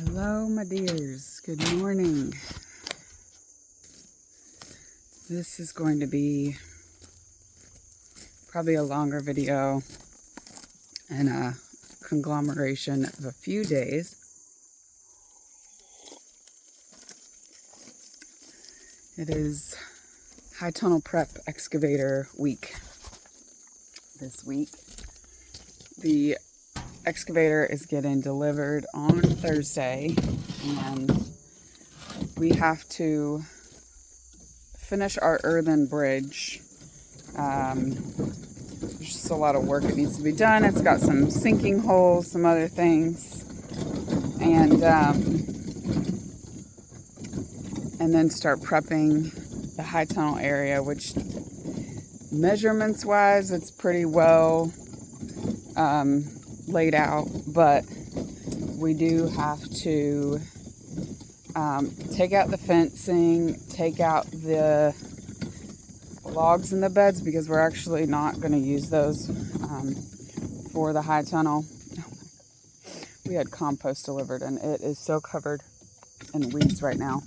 Hello, my dears. Good morning. This is going to be probably a longer video and a conglomeration of a few days. It is high tunnel prep excavator week this week. The excavator is getting delivered on Thursday, and we have to finish our earthen bridge. There's just a lot of work that needs to be done. It's got some sinking holes, some other things, and then start prepping the high tunnel area, which measurements wise it's pretty well laid out, but we do have to take out the fencing, take out the logs in the beds, because we're actually not going to use those for the high tunnel. We had compost delivered and it is so covered in weeds right now.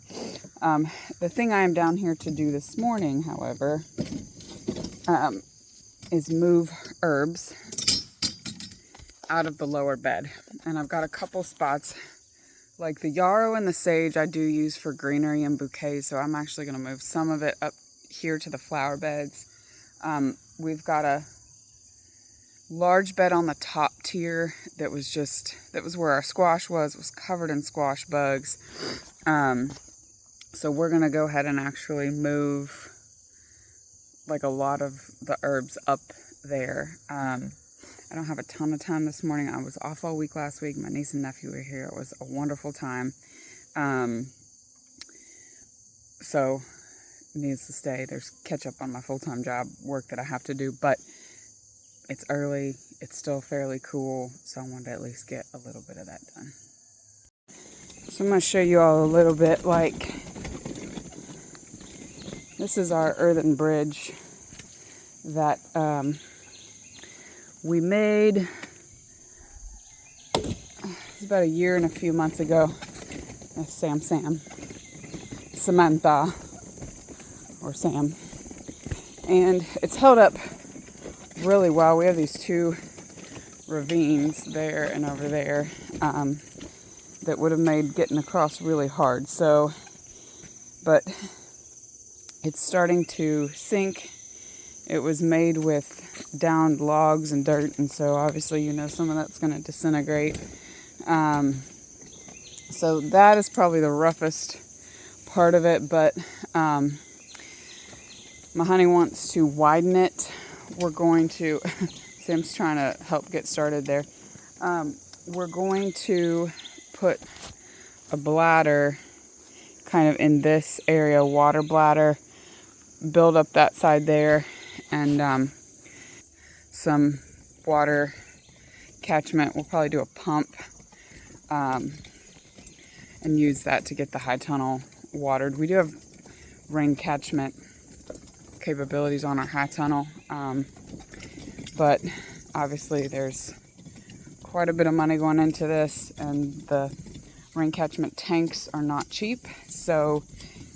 The thing I am down here to do this morning, however, is move herbs out of the lower bed. And I've got a couple spots, like the yarrow and the sage I do use for greenery and bouquets, so I'm actually going to move some of it up here to the flower beds. We've got a large bed on the top tier that was where our squash was. It was covered in squash bugs. So we're going to go ahead and actually move like a lot of the herbs up there. I don't have a ton of time this morning. I was off all week last week. My niece and nephew were here. It was a wonderful time. So needs to stay. There's catch up on my full-time job work that I have to do, but it's early. It's still fairly cool, so I wanted to at least get a little bit of that done. So I'm going to show you all a little bit. Like, this is our earthen bridge that we made about a year and a few months ago. That's Samantha, or Sam. And it's held up really well. We have these two ravines there and over there that would have made getting across really hard. So, but it's starting to sink. It was made with downed logs and dirt, and so obviously some of that's going to disintegrate. So that is probably the roughest part of it, but my honey wants to widen it. We're going to, Sam's trying to help get started there. We're going to put a bladder kind of in this area, water bladder, build up that side there, and some water catchment. We'll probably do a pump and use that to get the high tunnel watered. We do have rain catchment capabilities on our high tunnel, but obviously there's quite a bit of money going into this, and the rain catchment tanks are not cheap, so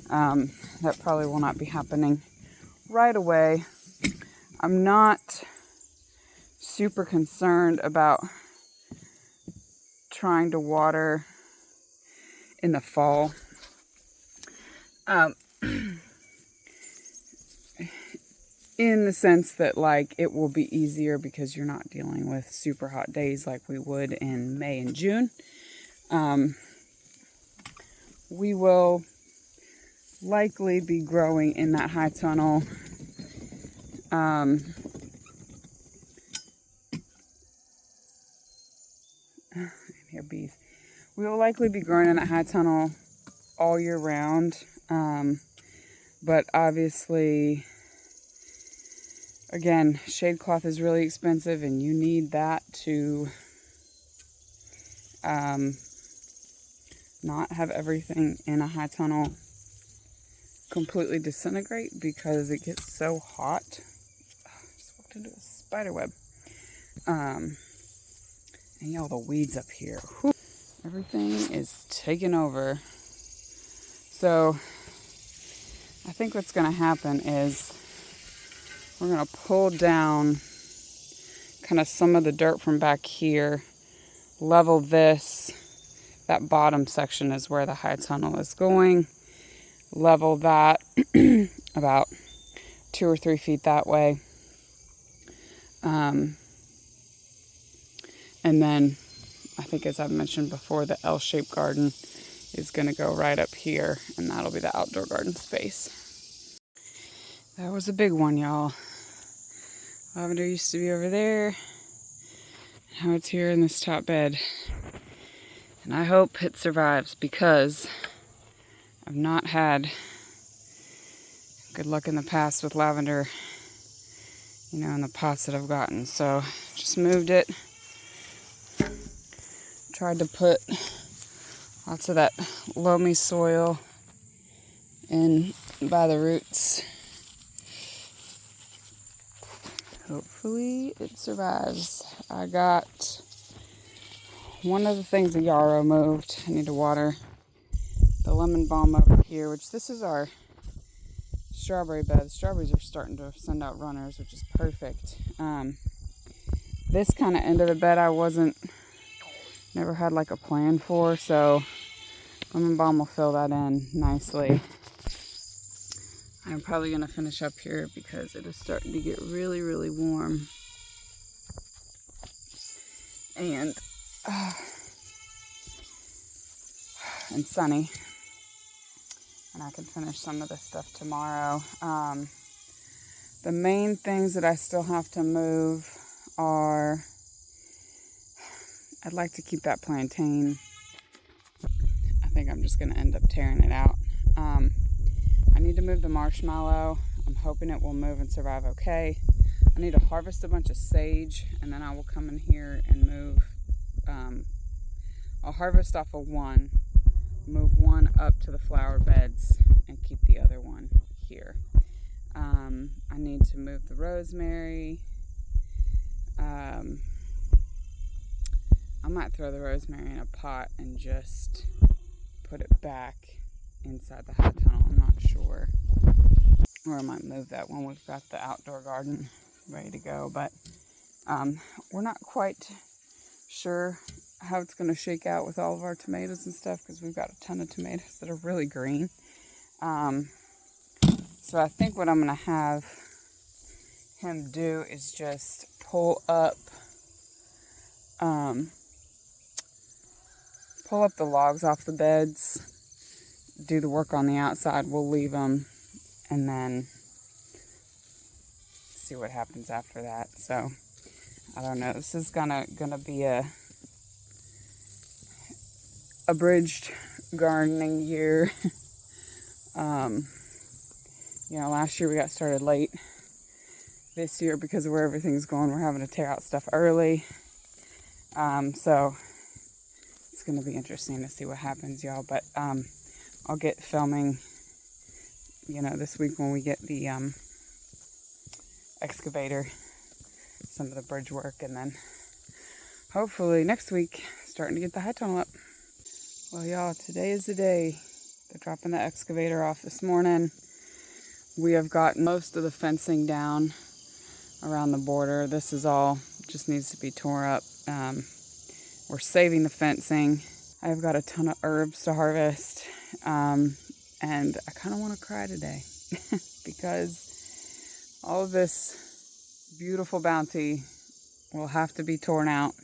that probably will not be happening right away. I'm not super concerned about trying to water in the fall. In the sense that, like, it will be easier because you're not dealing with super hot days like we would in May and June. We will likely be growing in that high tunnel here bees. We will likely be growing in that high tunnel all year round, but obviously, again, shade cloth is really expensive, and you need that to not have everything in a high tunnel completely disintegrate because it gets so hot. I just walked into a spider web. And y'all, the weeds up here. Whew. everything is taking over. So I think what's going to happen is we're going to pull down kind of some of the dirt from back here, level this. That bottom section is where the high tunnel is going. Level that about 2 or 3 feet that way. And then I think, as I've mentioned before, the L-shaped garden is going to go right up here, and that'll be the outdoor garden space. That was a big one, y'all. Lavender used to be over there. Now it's here in this top bed. And I hope it survives, because I've not had good luck in the past with lavender, you know, in the pots that I've gotten. So just moved it. Tried to put lots of that loamy soil in by the roots. Hopefully it survives. I got one of the things the yarrow moved. I need to water the lemon balm over here, which this is our strawberry bed. The strawberries are starting to send out runners, which is perfect. This kind of end of the bed never had like a plan for, so lemon balm will fill that in nicely. I'm probably going to finish up here because it is starting to get really, really warm. And sunny. And I can finish some of this stuff tomorrow. The main things that I still have to move are, I'd like to keep that plantain. I think I'm just going to end up tearing it out. I need to move the marshmallow. I'm hoping it will move and survive okay. I need to harvest a bunch of sage, and then I will come in here and move. I'll harvest off of one, move one up to the flower beds, and keep the other one here. I need to move the rosemary. I might throw the rosemary in a pot and just put it back inside the high tunnel. I'm not sure. Or I might move that one. We've got the outdoor garden ready to go, but we're not quite sure how it's going to shake out with all of our tomatoes and stuff, because we've got a ton of tomatoes that are really green. So I think what I'm going to have him do is just pull up the logs off the beds, do the work on the outside. We'll leave them, and then see what happens after that. So I don't know. This is gonna be a abridged gardening year. You know, last year we got started late. This year, because of where everything's going, we're having to tear out stuff early. So it's going to be interesting to see what happens, y'all. But I'll get filming, you know, this week when we get the excavator, some of the bridge work, and then hopefully next week starting to get the high tunnel up. Well, y'all, today is the day. They're dropping the excavator off this morning. We have got most of the fencing down around the border. This is all just needs to be torn up. We're saving the fencing. I've got a ton of herbs to harvest, and I kind of want to cry today because all of this beautiful bounty will have to be torn out.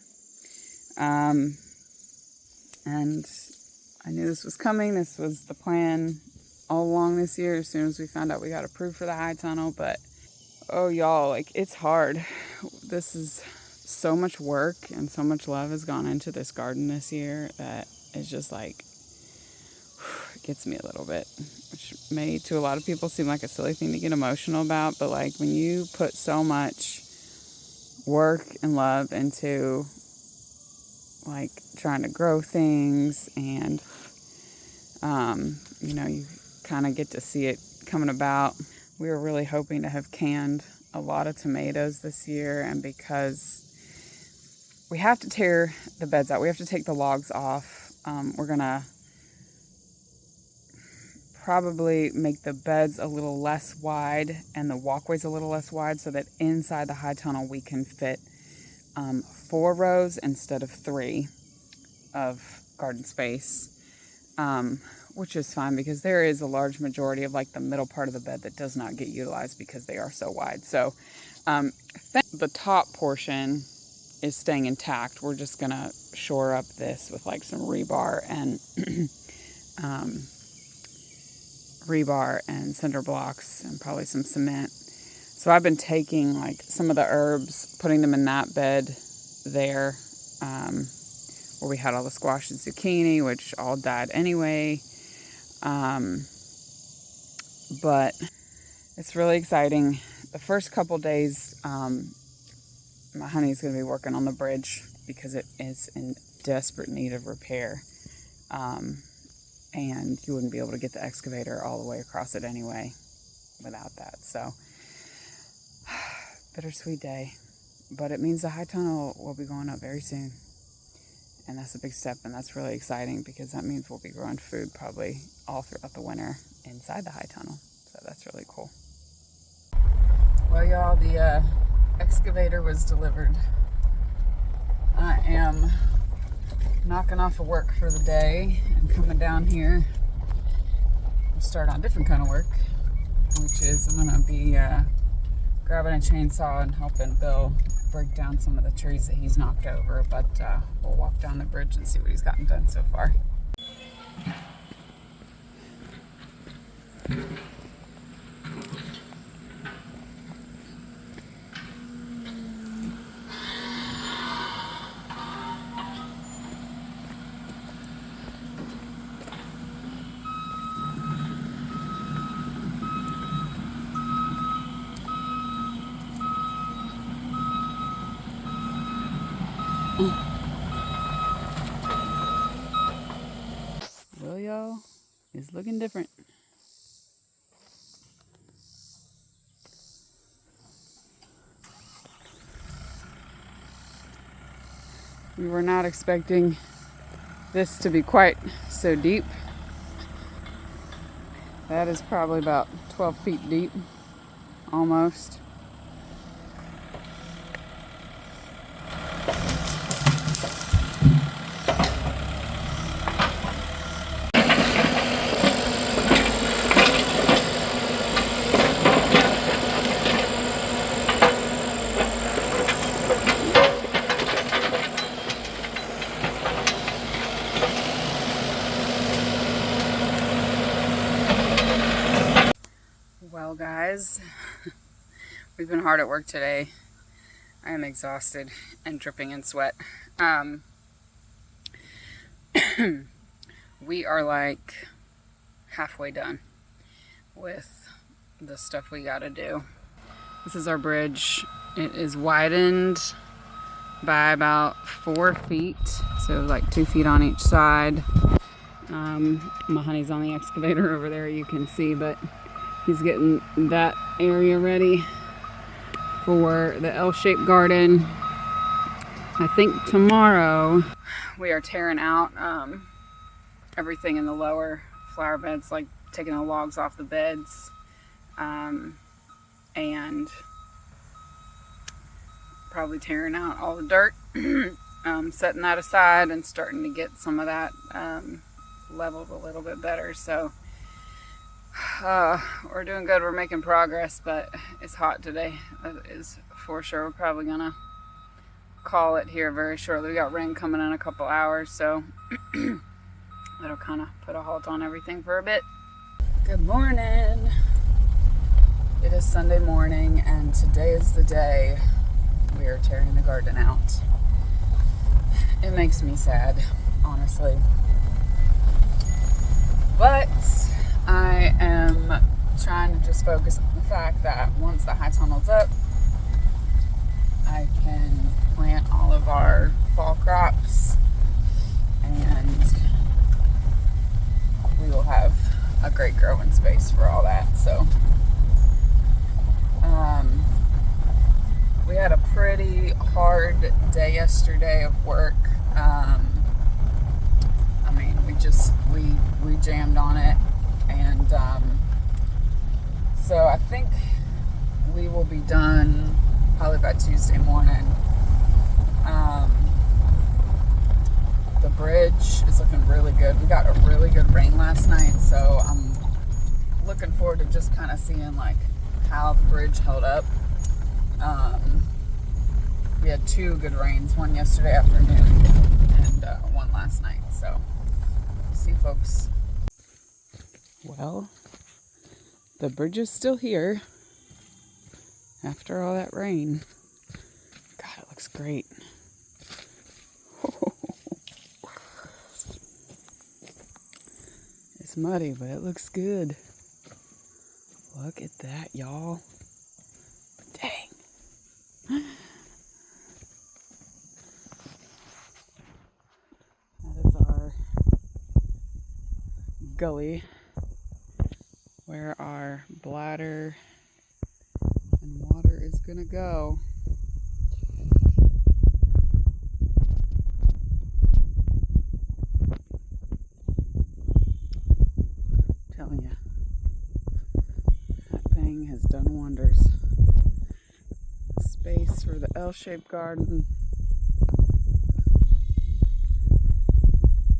And I knew this was coming. This was the plan all along this year, as soon as we found out we got approved for the high tunnel. But oh, y'all, like, it's hard. This is so much work and so much love has gone into this garden this year that it's just like, it gets me a little bit, which may to a lot of people seem like a silly thing to get emotional about. But like, when you put so much work and love into like trying to grow things, and you know, you kind of get to see it coming about. We were really hoping to have canned a lot of tomatoes this year, and because we have to tear the beds out, we have to take the logs off We're gonna probably make the beds a little less wide and the walkways a little less wide so that inside the high tunnel we can fit 4 rows instead of 3 of garden space, which is fine because there is a large majority of like the middle part of the bed that does not get utilized because they are so wide. So the top portion is staying intact. We're just gonna shore up this with like some rebar and cinder blocks and probably some cement. So I've been taking like some of the herbs, putting them in that bed there, where we had all the squash and zucchini, which all died anyway. But it's really exciting. The first couple days, my honey's going to be working on the bridge because it is in desperate need of repair. And you wouldn't be able to get the excavator all the way across it anyway without that. So, bittersweet day. But it means the high tunnel will be going up very soon. And that's a big step, and that's really exciting because that means we'll be growing food probably all throughout the winter inside the high tunnel. So that's really cool. Well, y'all, the excavator was delivered. I am knocking off of work for the day and coming down here to start on a different kind of work, which is I'm going to be grabbing a chainsaw and helping Bill break down some of the trees that he's knocked over, but we'll walk down the bridge and see what he's gotten done so far. Well, y'all, it's looking different. We were not expecting this to be quite so deep. That is probably about 12 feet deep, almost. Well, guys, we've been hard at work today. I am exhausted and dripping in sweat. We are like halfway done with the stuff we gotta do. This is our bridge. It is widened by about 4 feet, so like 2 feet on each side. My honey's on the excavator over there, you can see, but he's getting that area ready for the L-shaped garden. I think tomorrow we are tearing out everything in the lower flower beds, like taking the logs off the beds, and probably tearing out all the dirt, setting that aside and starting to get some of that leveled a little bit better. So we're doing good. We're making progress, but it's hot today. That is for sure. We're probably gonna call it here very shortly. We got rain coming in a couple hours, so that'll kind of put a halt on everything for a bit. Good morning. It is Sunday morning, and today is the day we are tearing the garden out. It makes me sad, honestly. But I am trying to just focus on the fact that once the high tunnel's up, I can plant all of our fall crops and we will have a great growing space for all that. So we had a pretty hard day yesterday of work. we jammed on it, and so I think we will be done probably by Tuesday morning. The bridge is looking really good. We got a really good rain last night, so I'm looking forward to just kind of seeing like how the bridge held up. We had 2 good rains, one yesterday afternoon and one last night. So, see, folks. Well, the bridge is still here after all that rain. God, it looks great. It's muddy, but it looks good. Look at that, y'all. Dang. That is our gully where our bladder and water is gonna go. I'm telling you, that thing has done wonders. Space for the L-shaped garden.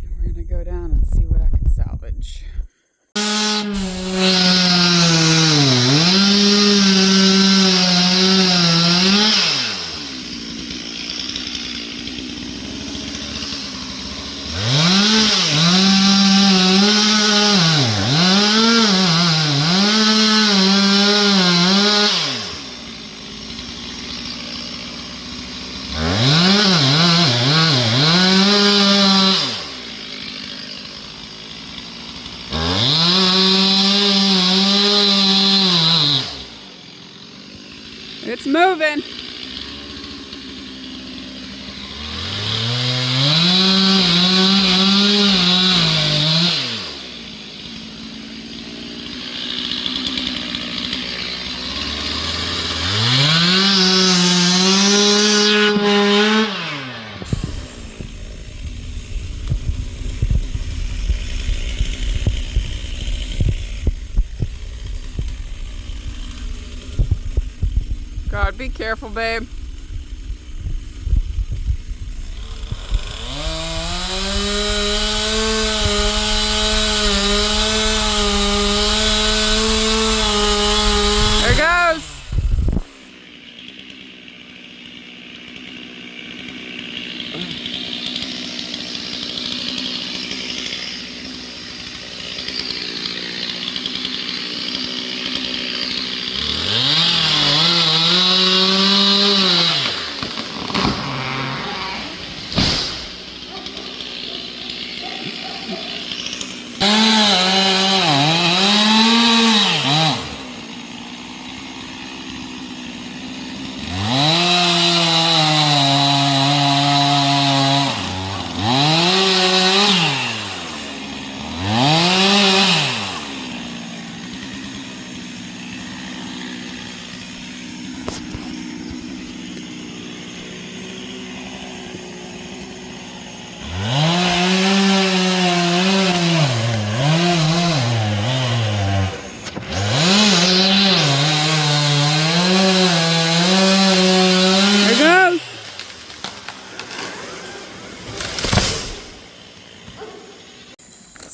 And we're gonna go down and see what I can salvage. It's moving. God, be careful, babe. There it goes.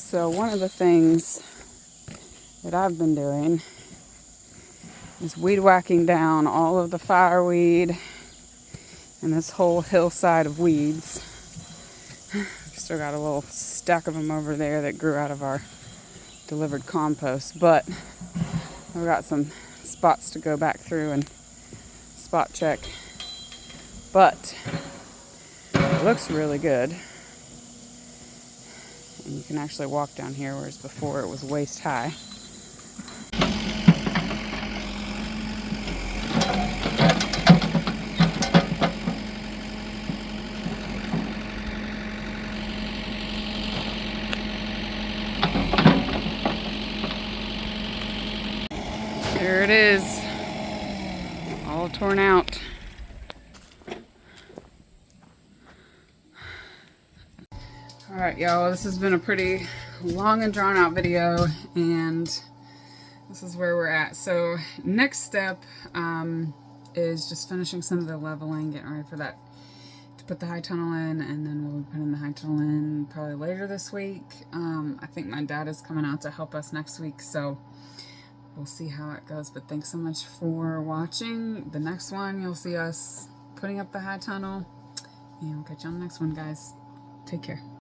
So one of the things that I've been doing is weed whacking down all of the fireweed and this whole hillside of weeds. Still got a little stack of them over there that grew out of our delivered compost, but I've got some spots to go back through and spot check. But it looks really good. And you can actually walk down here, whereas before it was waist high. There it is, all torn out. All right, y'all, this has been a pretty long and drawn out video, and this is where we're at. So next step is just finishing some of the leveling, getting ready for that to put the high tunnel in, and then we'll be putting the high tunnel in probably later this week. I think my dad is coming out to help us next week, so we'll see how it goes. But thanks so much for watching. The next one, you'll see us putting up the high tunnel, and we'll catch you on the next one, guys. Take care.